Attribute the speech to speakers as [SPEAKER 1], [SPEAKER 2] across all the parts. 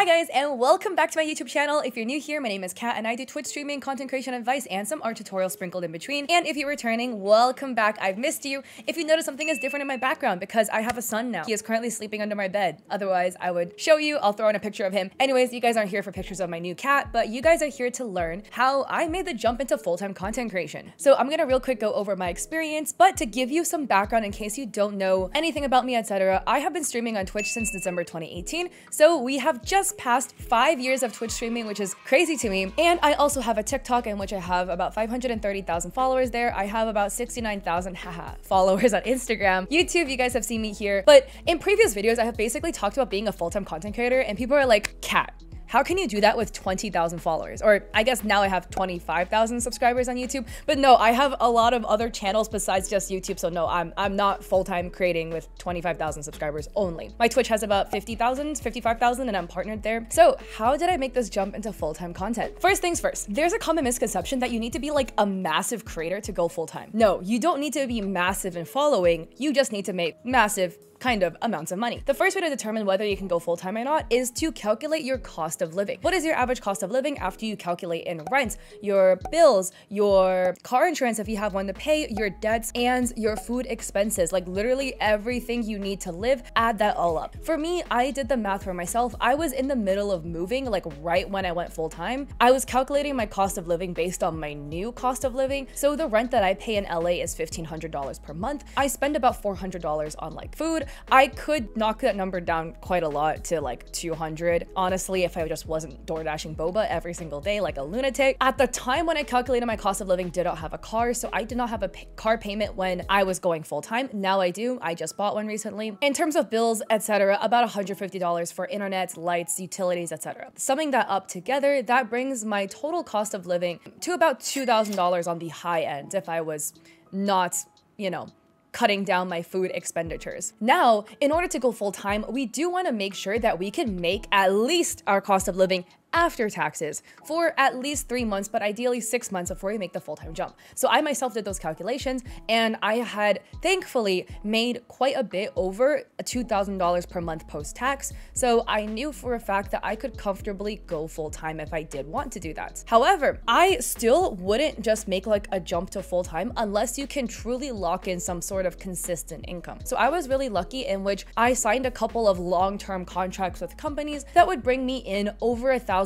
[SPEAKER 1] Hi guys, and welcome back to my YouTube channel. If you're new here, my name is Kat and I do Twitch streaming, content creation advice, and some art tutorials sprinkled in between. And if you're returning, welcome back. I've missed you. If you notice something is different in my background, because I have a son now. He is currently sleeping under my bed. Otherwise, I would show you. I'll throw in a picture of him. Anyways, you guys aren't here for pictures of my new cat, but you guys are here to learn how I made the jump into full-time content creation. So I'm gonna real quick go over my experience, but to give you some background in case you don't know anything about me, etc., I have been streaming on Twitch since December 2018. So we have just passed 5 years of Twitch streaming, which is crazy to me. And I also have a TikTok in which I have about 530,000 followers there. I have about 69,000 followers on Instagram. YouTube, you guys have seen me here. But in previous videos, I have basically talked about being a full-time content creator, and people are like, Kat, how can you do that with 20,000 followers? Or I guess now I have 25,000 subscribers on YouTube, but no, I have a lot of other channels besides just YouTube. So no, I'm not full-time creating with 25,000 subscribers only. My Twitch has about 50,000, 55,000, and I'm partnered there. So how did I make this jump into full-time content? First things first, there's a common misconception that you need to be like a massive creator to go full-time. No, you don't need to be massive in following. You just need to make massive kind of amounts of money. The first way to determine whether you can go full-time or not is to calculate your cost of living. What is your average cost of living after you calculate in rent, your bills, your car insurance if you have one to pay, your debts, and your food expenses, like literally everything you need to live, add that all up. For me, I did the math for myself. I was in the middle of moving, like right when I went full-time. I was calculating my cost of living based on my new cost of living. So the rent that I pay in LA is $1,500 per month. I spend about $400 on like food. I could knock that number down quite a lot to like 200, honestly, if I just wasn't door dashing boba every single day like a lunatic. At the time when I calculated my cost of living, did not have a car, so I did not have a car payment when I was going full-time. Now I do. I just bought one recently. In terms of bills, etc., about $150 for internet, lights, utilities, etc. Summing that up together, that brings my total cost of living to about $2,000 on the high end if I was not, you know, cutting down my food expenditures. Now, in order to go full-time, we do want to make sure that we can make at least our cost of living after taxes for at least 3 months, but ideally 6 months before you make the full-time jump. So I myself did those calculations, and I had thankfully made quite a bit over $2,000 per month post-tax. So I knew for a fact that I could comfortably go full-time if I did want to do that. However, I still wouldn't just make like a jump to full-time unless you can truly lock in some sort of consistent income. So I was really lucky in which I signed a couple of long-term contracts with companies that would bring me in over $1,000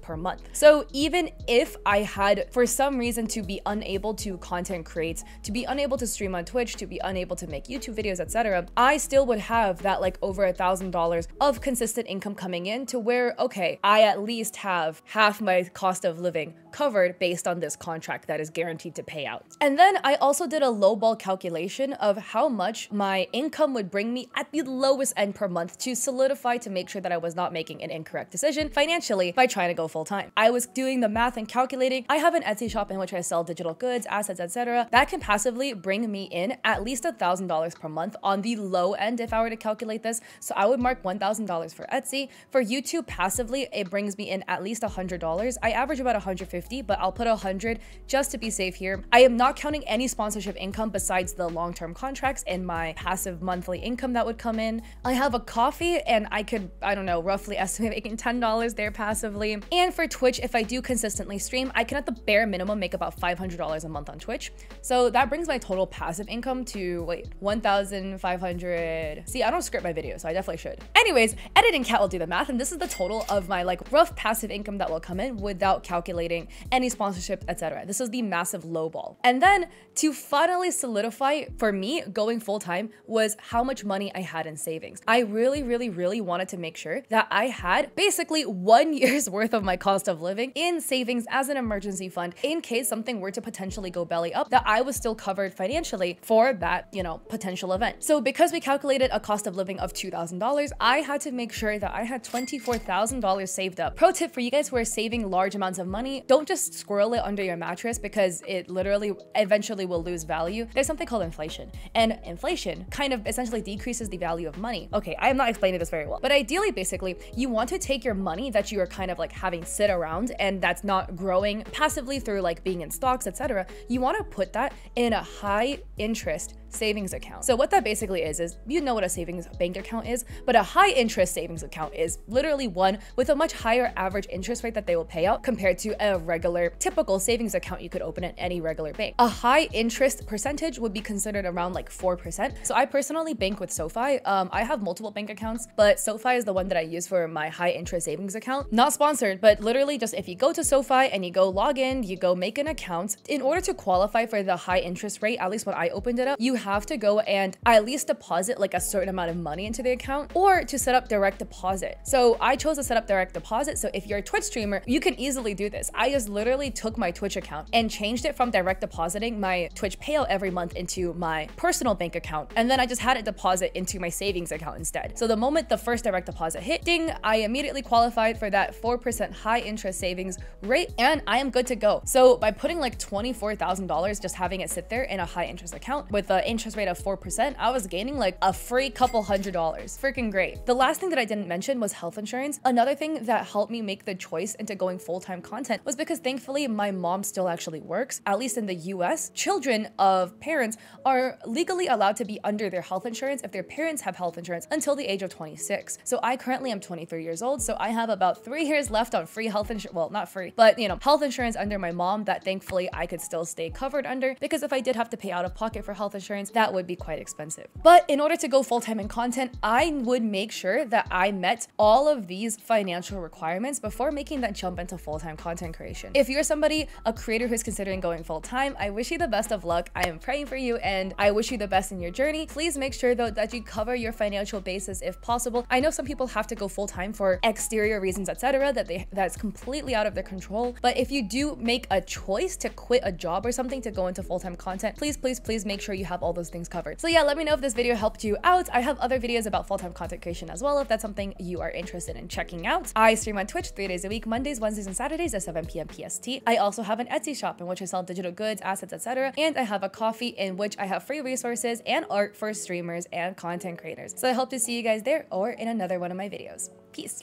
[SPEAKER 1] per month. So even if I had for some reason to be unable to content create, to be unable to stream on Twitch, to be unable to make YouTube videos, etc., I still would have that like over $1,000 of consistent income coming in to where, okay, I at least have half my cost of living covered based on this contract that is guaranteed to pay out. And then I also did a lowball calculation of how much my income would bring me at the lowest end per month to solidify to make sure that I was not making an incorrect decision financially by trying to go full-time. I was doing the math and calculating. I have an Etsy shop in which I sell digital goods, assets, etc. that can passively bring me in at least $1,000 per month on the low end if I were to calculate this. So I would mark $1,000 for Etsy. For YouTube passively, it brings me in at least $100. I average about 150, but I'll put 100 just to be safe here. I am not counting any sponsorship income besides the long-term contracts and my passive monthly income that would come in. I have a coffee and I could, I don't know, roughly estimate making $10 there passively. And for Twitch, if I do consistently stream, I can at the bare minimum make about $500 a month on Twitch. So that brings my total passive income to, wait, 1,500. See, I don't script my videos, so I definitely should. Anyways, editing Cat will do the math, and this is the total of my like rough passive income that will come in without calculating any sponsorship, etc. This is the massive low ball. And then to finally solidify for me going full-time was how much money I had in savings. I really wanted to make sure that I had basically 1 year's worth of my cost of living in savings as an emergency fund in case something were to potentially go belly up, that I was still covered financially for that, you know, potential event. So because we calculated a cost of living of $2,000, I had to make sure that I had $24,000 saved up. Pro tip for you guys who are saving large amounts of money, don't just squirrel it under your mattress because it literally eventually will lose value. There's something called inflation, and inflation kind of essentially decreases the value of money. Okay, I am not explaining this very well, but ideally, basically, you want to take your money that you are kind of like having sit around and that's not growing passively through like being in stocks, etc. You want to put that in a high interest savings account. So what that basically is you know what a savings bank account is, but a high interest savings account is literally one with a much higher average interest rate that they will pay out compared to a regular typical savings account you could open at any regular bank. A high interest percentage would be considered around like 4%. So I personally bank with SoFi. I have multiple bank accounts, but SoFi is the one that I use for my high interest savings account. Not sponsored, but literally just if you go to SoFi and you go log in, you go make an account, in order to qualify for the high interest rate, at least when I opened it up, you have to go and at least deposit like a certain amount of money into the account or to set up direct deposit. So I chose to set up direct deposit. So if you're a Twitch streamer, you can easily do this. I just literally took my Twitch account and changed it from direct depositing my Twitch payout every month into my personal bank account. And then I just had it deposit into my savings account instead. So the moment the first direct deposit hit, ding, I immediately qualified for that 4% high interest savings rate and I am good to go. So by putting like $24,000, just having it sit there in a high interest account with an interest rate of 4%, I was gaining like a free couple $100. Freaking great. The last thing that I didn't mention was health insurance. Another thing that helped me make the choice into going full-time content was because thankfully my mom still actually works. At least in the US, children of parents are legally allowed to be under their health insurance if their parents have health insurance until the age of 26. So I currently am 23 years old, so I have about 3 years left on free health insurance. Well, not free, but you know, health insurance under my mom that thankfully I could still stay covered under, because if I did have to pay out of pocket for health insurance, that would be quite expensive. But in order to go full-time in content, I would make sure that I met all of these financial requirements before making that jump into full-time content creation. If you're somebody, a creator who's considering going full-time, I wish you the best of luck. I am praying for you and I wish you the best in your journey. Please make sure though that you cover your financial basis if possible. I know some people have to go full-time for exterior reasons, etc., that's completely out of their control. But if you do make a choice to quit a job or something to go into full-time content, please make sure you have all those things covered. So yeah, let me know if this video helped you out. I have other videos about full-time content creation as well if that's something you are interested in checking out. I stream on Twitch 3 days a week, Mondays, Wednesdays, and Saturdays at 7 p.m. PST. I also have an Etsy shop in which I sell digital goods, assets, etc. And I have a coffee in which I have free resources and art for streamers and content creators. So I hope to see you guys there or in another one of my videos. Peace.